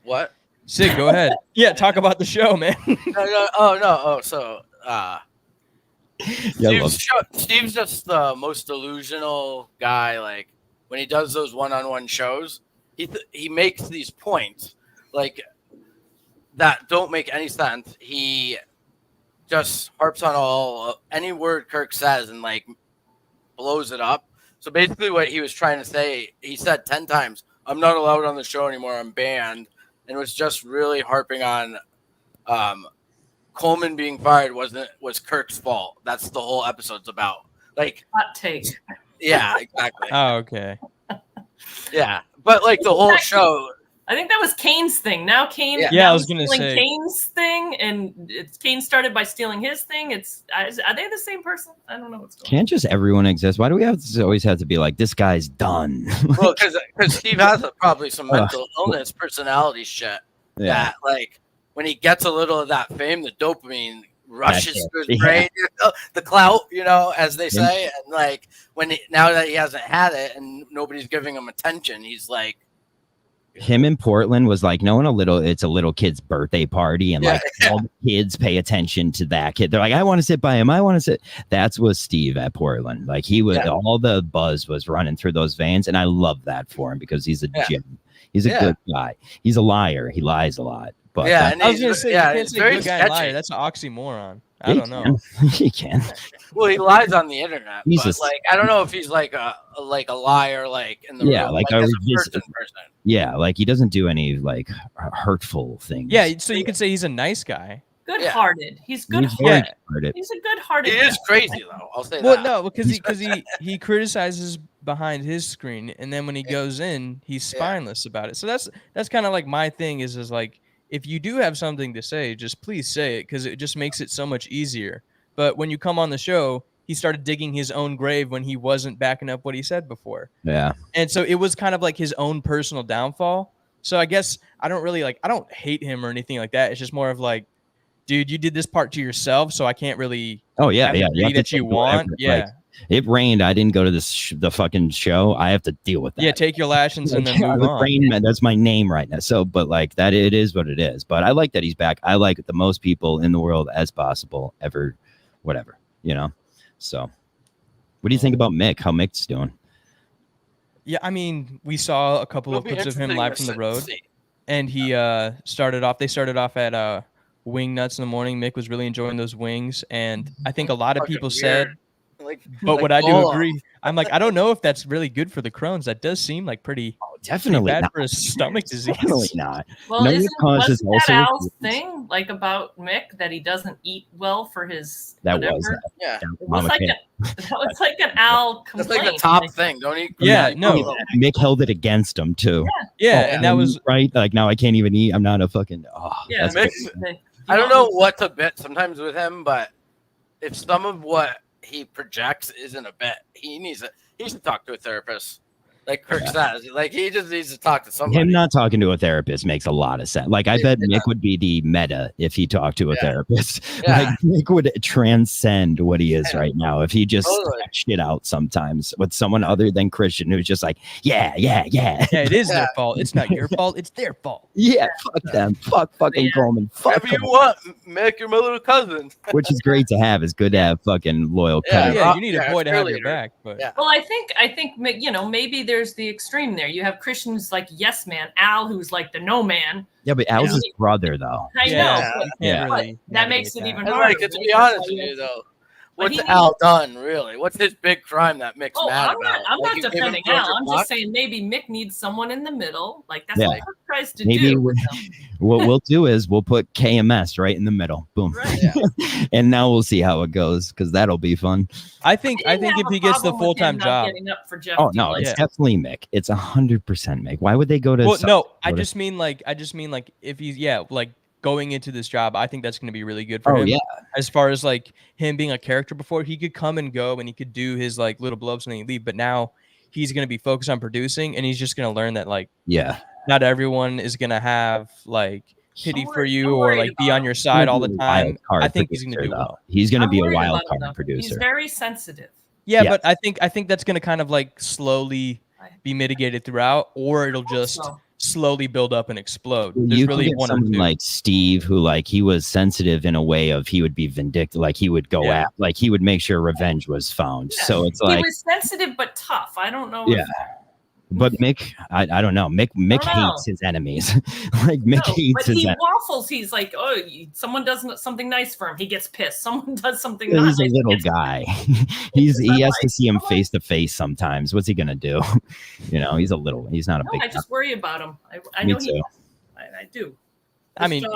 What? Sig, go ahead. Yeah, talk about the show, man. So Yeah, Steve's just the most delusional guy. Like when he does those one-on-one shows, he makes these points like that don't make any sense. He just harps on any word Kirk says and like blows it up. So basically what he was trying to say, he said 10 times, I'm not allowed on the show anymore, I'm banned, and was just really harping on Coleman being fired was Kirk's fault. That's the whole episode's about. Like hot take. Yeah, exactly. Oh, okay. Yeah. But like the whole show, I think that was Kane's thing. Now Kane, I was gonna say Kane's thing, and Kane started by stealing his thing. Are they the same person? I don't know what's going on. Can't just everyone exist? Why do we always have to be like this guy's done? Well, because Steve has probably some mental illness, personality shit. Yeah. That like when he gets a little of that fame, the dopamine rushes through his brain, the clout, as they say, and like now that he hasn't had it and nobody's giving him attention, he's like. Him in Portland was like knowing it's a little kid's birthday party and like all the kids pay attention to that kid. They're like, I want to sit by him. I want to sit. That's what Steve at Portland. Like he was all the buzz was running through those veins. And I love that for him because he's a gem. He's a good guy. He's a liar. He lies a lot. But and I was gonna say, you can't say good guy liar. That's an oxymoron. I don't know. He can. Well, he lies on the internet, but like I don't know if he's like a liar, like in the real, like as a person. Yeah, like he doesn't do any like hurtful things. Yeah, so you could say he's a nice guy. Good-hearted. He's good-hearted. He's a good-hearted. He is crazy though. I'll say that. Well, no, because he criticizes behind his screen, and then when he goes in, he's spineless about it. So that's kind of like my thing is like. If you do have something to say, just please say it because it just makes it so much easier. But when you come on the show, he started digging his own grave when he wasn't backing up what he said before. Yeah. And so it was kind of like his own personal downfall. So I guess I don't hate him or anything like that. It's just more of like, dude, you did this part to yourself, so I can't really. Oh yeah, that you want. Yeah. Like, it rained. I didn't go to the fucking show. I have to deal with that. Yeah, take your lashings and then move on. Rain, that's my name right now. So, but like that, it is what it is. But I like that he's back. I like the most people in the world as possible ever, whatever, So, what do you think about Mick? How Mick's doing? Yeah, I mean, we saw a couple of clips of him live from the road, and he started off at Wing Nuts in the morning. Mick was really enjoying those wings, and I think a lot of people said. But what I do agree, I'm like, I don't know if that's really good for the Crohn's. That does seem like pretty definitely bad not. for a stomach disease. Definitely not. Well, wasn't that Al's thing, like about Mick, that he doesn't eat well for his whatever? It was like an Al complaint. That's like the top thing, don't he? Yeah, no. Mick held it against him too. Yeah, and that was right. Like now I can't even eat. I'm not a fucking. Yeah, I don't know what's a bit sometimes with him, but if some of what he projects isn't a bit, he needs to talk to a therapist. Like Kirk says, like he just needs to talk to somebody. Him not talking to a therapist makes a lot of sense. Like I bet Mick would be the meta if he talked to a therapist. Yeah. Like Mick would transcend what he is right now if he just stuck shit out sometimes with someone other than Christian who's just like, yeah. Yeah, it is their fault. It's not your fault. It's their fault. Yeah, fuck them. Fuck fucking Coleman. Fuck Whatever you want, Mick, you're my little cousin. Which is great to have. It's good to have fucking loyal cousins. Yeah, you need a boy to have your back. But well, I think maybe there's the extreme there. You have Christians like yes man, Al, who's like the no man. Yeah, but Al's his brother though. I know. But that makes it even And harder. like, to be honest with you, though, what's Al done really? What's his big crime that Mick's mad about? I'm not Like, you defending gave him Al. I'm $200? just saying maybe Mick needs someone in the middle. Like that's what Kirk tries to Maybe do. With him. What we'll do is we'll put KMS right in the middle. Boom. Right. And now we'll see how it goes because that'll be fun. I think if he gets the full-time job. Oh no, it's definitely Mick. It's 100% Mick. Why would they go to? Well, no, I just mean like if he's like going into this job, I think that's going to be really good for him. Yeah. As far as like him being a character before, he could come and go and he could do his like little blowups and then he'd leave. But now he's going to be focused on producing and he's just going to learn that like not everyone is going to have like pity for you or like be on your side all the time. I think he's going to do well. He's going to be a wild card producer. He's very sensitive. Yeah, but I think that's going to kind of like slowly be mitigated throughout, or it'll just slowly build up and explode. There's you really could get someone like Steve, who like he was sensitive in a way of he would be vindictive, like he would go at, like he would make sure revenge was found. Yeah. So it's like he was sensitive but tough. I don't know. Yeah. But Mick, I don't know. Mick hates his enemies. Like Mick hates his enemies. Waffles. He's like, oh, someone does something nice for him. He gets pissed. Someone does something nice. He's a little guy. He has to see him face to face sometimes. What's he gonna do? You know, he's not a big. I just worry about him. I Me know too. I do. I mean,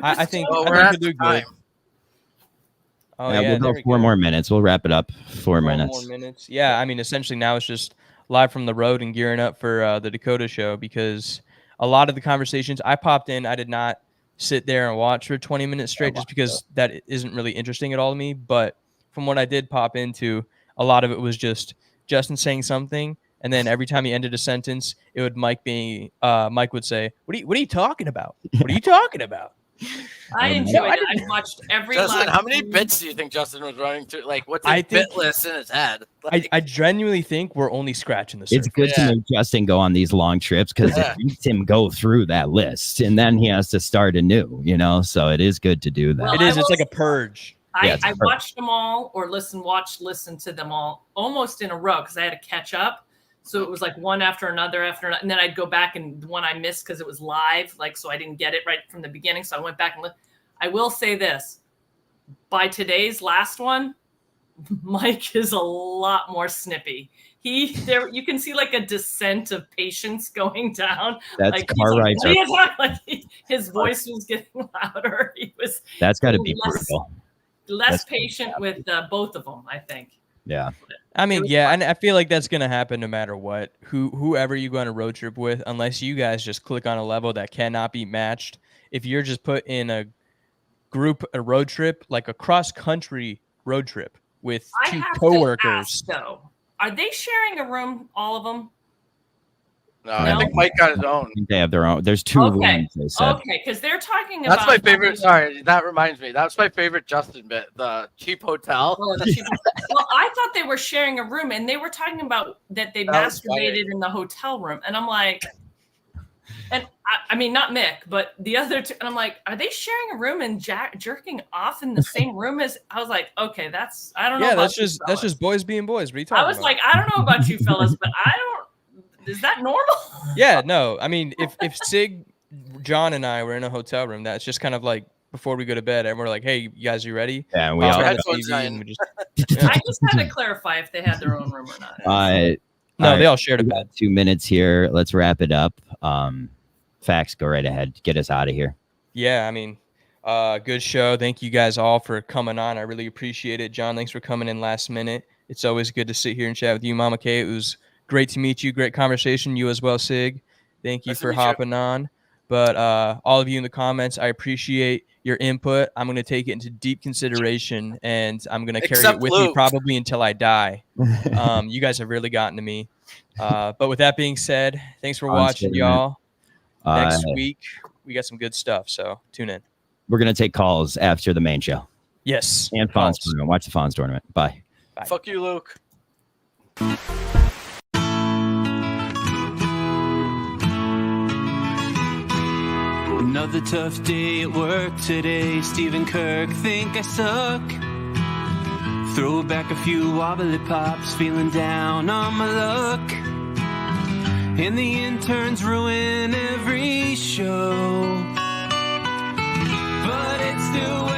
I think we're he'll do good. Oh yeah, we'll go 4 more minutes. We'll wrap it up. 4 minutes. 4 more minutes. Yeah, I mean, essentially now it's just live from the road and gearing up for the Dakota show, because a lot of the conversations I popped in, I did not sit there and watch for 20 minutes straight just because that isn't really interesting at all to me. But from what I did pop into, a lot of it was just Justin saying something, and then every time he ended a sentence, it would Mike would say, "What are you talking about? What are you talking about?" I enjoyed it. I watched every. Justin, how many bits do you think Justin was running through? Like, what's his bit list in his head? Like, I genuinely think we're only scratching the surface. It's good to make Justin go on these long trips because it makes him go through that list, and then he has to start anew. You know, so it is good to do that. Well, It's like a purge. I watched them all, or listen to them all almost in a row because I had to catch up. So it was like one after another, and then I'd go back and the one I missed because it was live, like so I didn't get it right from the beginning. So I went back and looked. I will say this: by today's last one, Mike is a lot more snippy. You can see like a descent of patience going down. That's like, car rides. His voice was getting louder. That's got to be brutal. Less patient with both of them, I think. Yeah. I mean, yeah, and I feel like that's going to happen no matter what. Whoever you go on a road trip with, unless you guys just click on a level that cannot be matched. If you're just put in a road trip, like a cross-country road trip with 2 coworkers. Though, are they sharing a room, all of them? No, I think Mike got his own. I think they have their own. There's 2 rooms, they said. Okay, because they're talking about. That's my favorite. Sorry, that reminds me. That's my favorite Justin bit. The cheap hotel. Well, I thought they were sharing a room, and they were talking about that they masturbated in the hotel room, and I'm like, and I mean not Mick, but the other 2, and I'm like, are they sharing a room and jerking off in the same room as? I was like, okay, I don't know. Yeah, that's just boys being boys. What are you talking about? I was like, I don't know about you fellas, but I don't. Is that normal? Yeah, no. I mean, if Sig, John, and I were in a hotel room, that's just kind of like before we go to bed, and we're like, "Hey, you guys, you ready?" Yeah, and we all I just had to clarify if they had their own room or not. No, they all shared a bed. 2 minutes here. Let's wrap it up. Fax, go right ahead. Get us out of here. Yeah, I mean, good show. Thank you guys all for coming on. I really appreciate it. John, thanks for coming in last minute. It's always good to sit here and chat with you, Momma K. It was great to meet you. Great conversation. You as well, Sig. Thank you for hopping on. But all of you in the comments, I appreciate your input. I'm going to take it into deep consideration, and I'm going to carry it with me probably until I die. You guys have really gotten to me. But with that being said, thanks for watching, y'all. Next week, we got some good stuff, so tune in. We're going to take calls after the main show. Yes. And Fonz tournament. Watch the Fonz tournament. Bye. Bye. Fuck you, Luke. Another tough day at work today. Steve and Kirk think I suck. Throw back a few wobbly pops, feeling down on my luck. And the interns ruin every show, but it's still